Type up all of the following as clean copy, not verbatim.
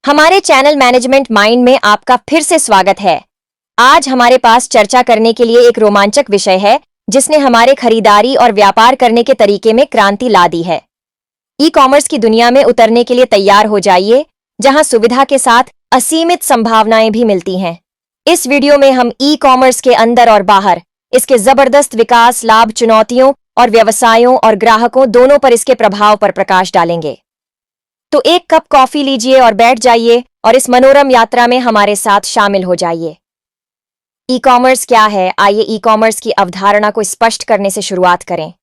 हमारे channel management mind में आपका फिर से स्वागत है। आज हमारे पास चर्चा करने के लिए एक रोमांचक विषय है जिसने हमारे खरीदारी और व्यापार करने के तरीके में क्रांति ला दी है। ई कॉमर्स की दुनिया में उतरने के लिए तैयार हो जाइए, जहां सुविधा के साथ असीमित संभावनाएं भी मिलती हैं। इस वीडियो में हम ई कॉमर्स के अंदर और बाहर, इसके जबरदस्त विकास, लाभ, चुनौतियों और व्यवसायों और ग्राहकों दोनों पर इसके प्रभाव पर प्रकाश डालेंगे। तो एक कप कॉफी लीजिए और बैठ जाइए और इस मनोरम यात्रा में हमारे साथ शामिल हो जाइए। ई कॉमर्स क्या है? आइए ई कॉमर्स की अवधारणा को स्पष्ट करने से शुरुआत करें।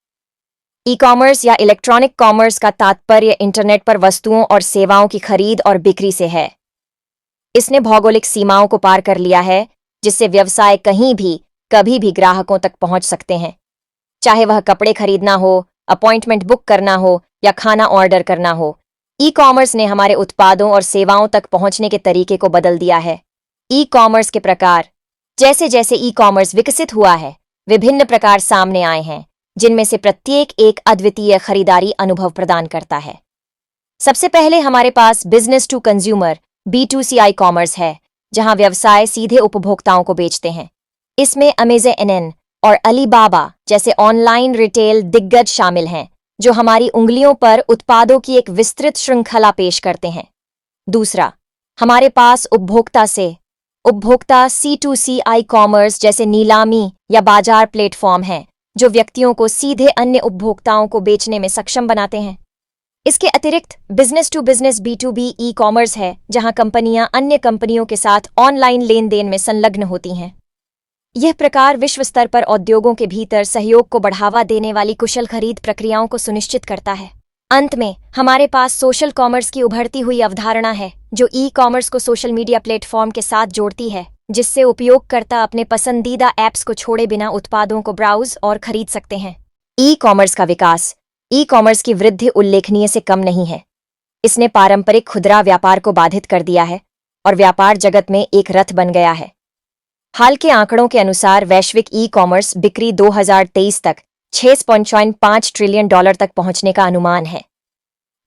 ई कॉमर्स या इलेक्ट्रॉनिक कॉमर्स का तात्पर्य इंटरनेट पर वस्तुओं और सेवाओं की खरीद और बिक्री से है। इसने भौगोलिक सीमाओं को पार कर लिया है, जिससे व्यवसाय कहीं भी कभी भी ग्राहकों तक पहुंच सकते हैं। चाहे वह कपड़े खरीदना हो, अपॉइंटमेंट बुक करना हो या खाना ऑर्डर करना हो, ई कॉमर्स ने हमारे उत्पादों और सेवाओं तक पहुंचने के तरीके को बदल दिया है। ई कॉमर्स के प्रकार। जैसे जैसे ई कॉमर्स विकसित हुआ है, विभिन्न प्रकार सामने आए हैं, जिनमें से प्रत्येक एक अद्वितीय खरीदारी अनुभव प्रदान करता है। सबसे पहले हमारे पास business to consumer B2C e commerce है, जहां व्यवसाय सीधे उपभोक्ताओं को बेचते हैं। इसमें अमेज़न और अलीबाबा जैसे ऑनलाइन रिटेल दिग्गज शामिल हैं, जो हमारी उंगलियों पर उत्पादों की एक विस्तृत श्रृंखला पेश करते हैं। दूसरा, हमारे पास उपभोक्ता C2C ई कॉमर्स जैसे नीलामी या बाजार प्लेटफॉर्म हैं, जो व्यक्तियों को सीधे अन्य उपभोक्ताओं को बेचने में सक्षम बनाते हैं। इसके अतिरिक्त business to business B2B e commerce है, जहां कंपनियां अन्य कंपनियों के साथ ऑनलाइन लेन देन में संलग्न होती हैं। यह प्रकार विश्व स्तर पर उद्योगों के भीतर सहयोग को बढ़ावा देने वाली कुशल खरीद प्रक्रियाओं को सुनिश्चित करता है। अंत में हमारे पास सोशल कॉमर्स की उभरती हुई अवधारणा है, जो ई कॉमर्स को सोशल मीडिया प्लेटफॉर्म के साथ जोड़ती है, जिससे उपयोगकर्ता अपने पसंदीदा ऐप्स को छोड़े बिना उत्पादों को ब्राउज और खरीद सकते हैं। ई कॉमर्स का विकास। ई कॉमर्स की वृद्धि उल्लेखनीय से कम नहीं है। इसने पारंपरिक खुदरा व्यापार को बाधित कर दिया है और व्यापार जगत में एक रथ बन गया है। हाल के आंकड़ों के अनुसार वैश्विक ई कॉमर्स बिक्री 2023 तक $6.5 ट्रिलियन तक पहुंचने का अनुमान है।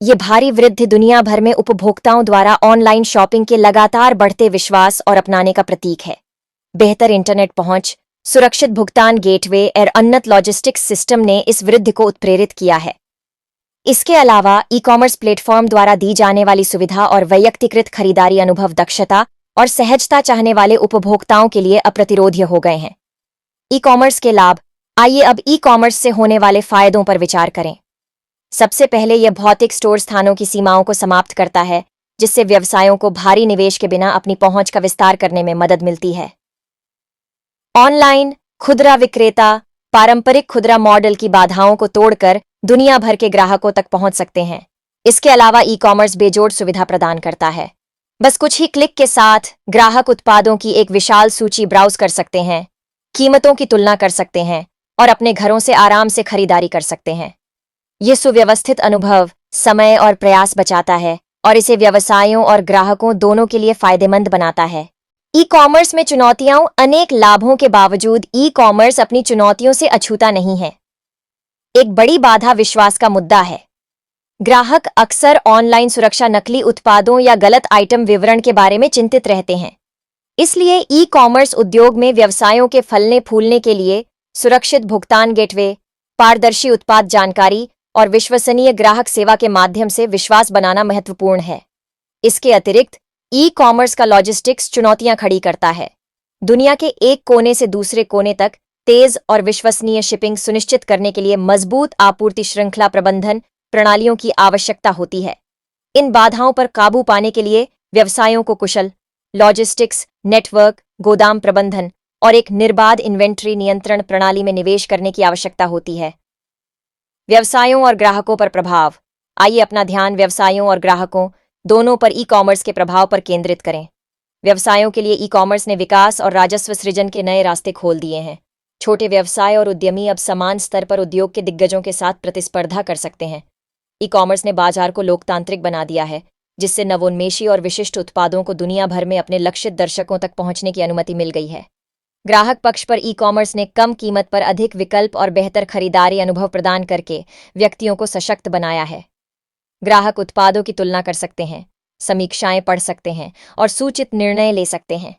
ये भारी वृद्धि दुनिया भर में उपभोक्ताओं द्वारा ऑनलाइन शॉपिंग के लगातार बढ़ते विश्वास और अपनाने का प्रतीक है। बेहतर इंटरनेट पहुंच, सुरक्षित भुगतान गेटवे और उन्नत लॉजिस्टिक्स सिस्टम ने इस वृद्धि को उत्प्रेरित किया है। इसके अलावा ई कॉमर्स प्लेटफॉर्म द्वारा दी जाने वाली सुविधा और वैयक्तिकृत खरीदारी अनुभव दक्षता और सहजता चाहने वाले उपभोक्ताओं के लिए अप्रतिरोध्य हो गए हैं। ई कॉमर्स के लाभ। आइए अब ई कॉमर्स से होने वाले फायदों पर विचार करें। सबसे पहले यह भौतिक स्टोर स्थानों की सीमाओं को समाप्त करता है, जिससे व्यवसायों को भारी निवेश के बिना अपनी पहुंच का विस्तार करने में मदद मिलती है। ऑनलाइन खुदरा विक्रेता पारंपरिक खुदरा मॉडल की बाधाओं को तोड़कर दुनिया भर के ग्राहकों तक पहुंच सकते हैं। इसके अलावा ई कॉमर्स बेजोड़ सुविधा प्रदान करता है। बस कुछ ही क्लिक के साथ ग्राहक उत्पादों की एक विशाल सूची ब्राउज कर सकते हैं, कीमतों की तुलना कर सकते हैं और अपने घरों से आराम से खरीदारी कर सकते हैं। यह सुव्यवस्थित अनुभव समय और प्रयास बचाता है और इसे व्यवसायों और ग्राहकों दोनों के लिए फायदेमंद बनाता है। ई कॉमर्स में चुनौतियां। अनेक लाभों के बावजूद ई कॉमर्स अपनी चुनौतियों से अछूता नहीं है। एक बड़ी बाधा विश्वास का मुद्दा है। ग्राहक अक्सर ऑनलाइन सुरक्षा, नकली उत्पादों या गलत आइटम विवरण के बारे में चिंतित रहते हैं। इसलिए ई कॉमर्स उद्योग में व्यवसायों के फलने फूलने के लिए सुरक्षित भुगतान गेटवे, पारदर्शी उत्पाद जानकारी और विश्वसनीय ग्राहक सेवा के माध्यम से विश्वास बनाना महत्वपूर्ण है। इसके अतिरिक्त ई कॉमर्स का लॉजिस्टिक्स चुनौतियां खड़ी करता है। दुनिया के एक कोने से दूसरे कोने तक तेज और विश्वसनीय शिपिंग सुनिश्चित करने के लिए मजबूत आपूर्ति श्रृंखला प्रबंधन प्रणालियों की आवश्यकता होती है। इन बाधाओं पर काबू पाने के लिए व्यवसायों को कुशल लॉजिस्टिक्स नेटवर्क, गोदाम प्रबंधन और एक निर्बाध इन्वेंट्री नियंत्रण प्रणाली में निवेश करने की आवश्यकता होती है। व्यवसायों और ग्राहकों पर प्रभाव। आइए अपना ध्यान व्यवसायों और ग्राहकों दोनों पर ई कॉमर्स के प्रभाव पर केंद्रित करें। व्यवसायों के लिए ई कॉमर्स ने विकास और राजस्व सृजन के नए रास्ते खोल दिए हैं। छोटे व्यवसाय और उद्यमी अब समान स्तर पर उद्योग के दिग्गजों के साथ प्रतिस्पर्धा कर सकते हैं। ई कॉमर्स ने बाजार को लोकतांत्रिक बना दिया है, जिससे नवोन्मेषी और विशिष्ट उत्पादों को दुनिया भर में अपने लक्षित दर्शकों तक पहुंचने की अनुमति मिल गई है। ग्राहक पक्ष पर ई कॉमर्स ने कम कीमत पर अधिक विकल्प और बेहतर खरीदारी अनुभव प्रदान करके व्यक्तियों को सशक्त बनाया है। ग्राहक उत्पादों की तुलना कर सकते हैं, समीक्षाएं पढ़ सकते हैं और सूचित निर्णय ले सकते हैं।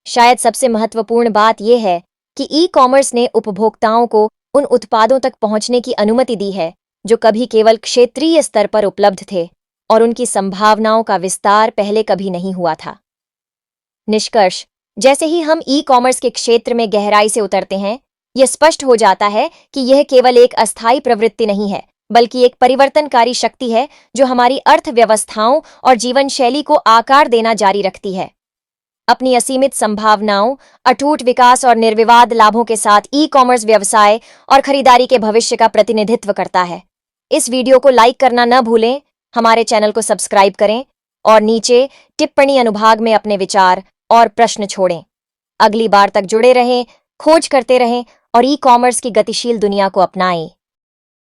शायद सबसे महत्वपूर्ण बात यह है कि ई कॉमर्स ने उपभोक्ताओं को उन उत्पादों तक पहुंचने की अनुमति दी है जो कभी केवल क्षेत्रीय स्तर पर उपलब्ध थे और उनकी संभावनाओं का विस्तार पहले कभी नहीं हुआ था। निष्कर्ष: जैसे ही हम ई कॉमर्स के क्षेत्र में गहराई से उतरते हैं, यह स्पष्ट हो जाता है कि यह केवल एक अस्थायी प्रवृत्ति नहीं है, बल्कि एक परिवर्तनकारी शक्ति है जो हमारी अर्थव्यवस्थाओं और जीवन शैली को आकार देना जारी रखती है। अपनी असीमित संभावनाओं, अटूट विकास और निर्विवाद लाभों के साथ ई कॉमर्स व्यवसाय और खरीदारी के भविष्य का प्रतिनिधित्व करता है। इस वीडियो को लाइक करना न भूलें, हमारे चैनल को सब्सक्राइब करें और नीचे टिप्पणी अनुभाग में अपने विचार और प्रश्न छोड़ें। अगली बार तक जुड़े रहें, खोज करते रहें और ई कॉमर्स की गतिशील दुनिया को अपनाएं।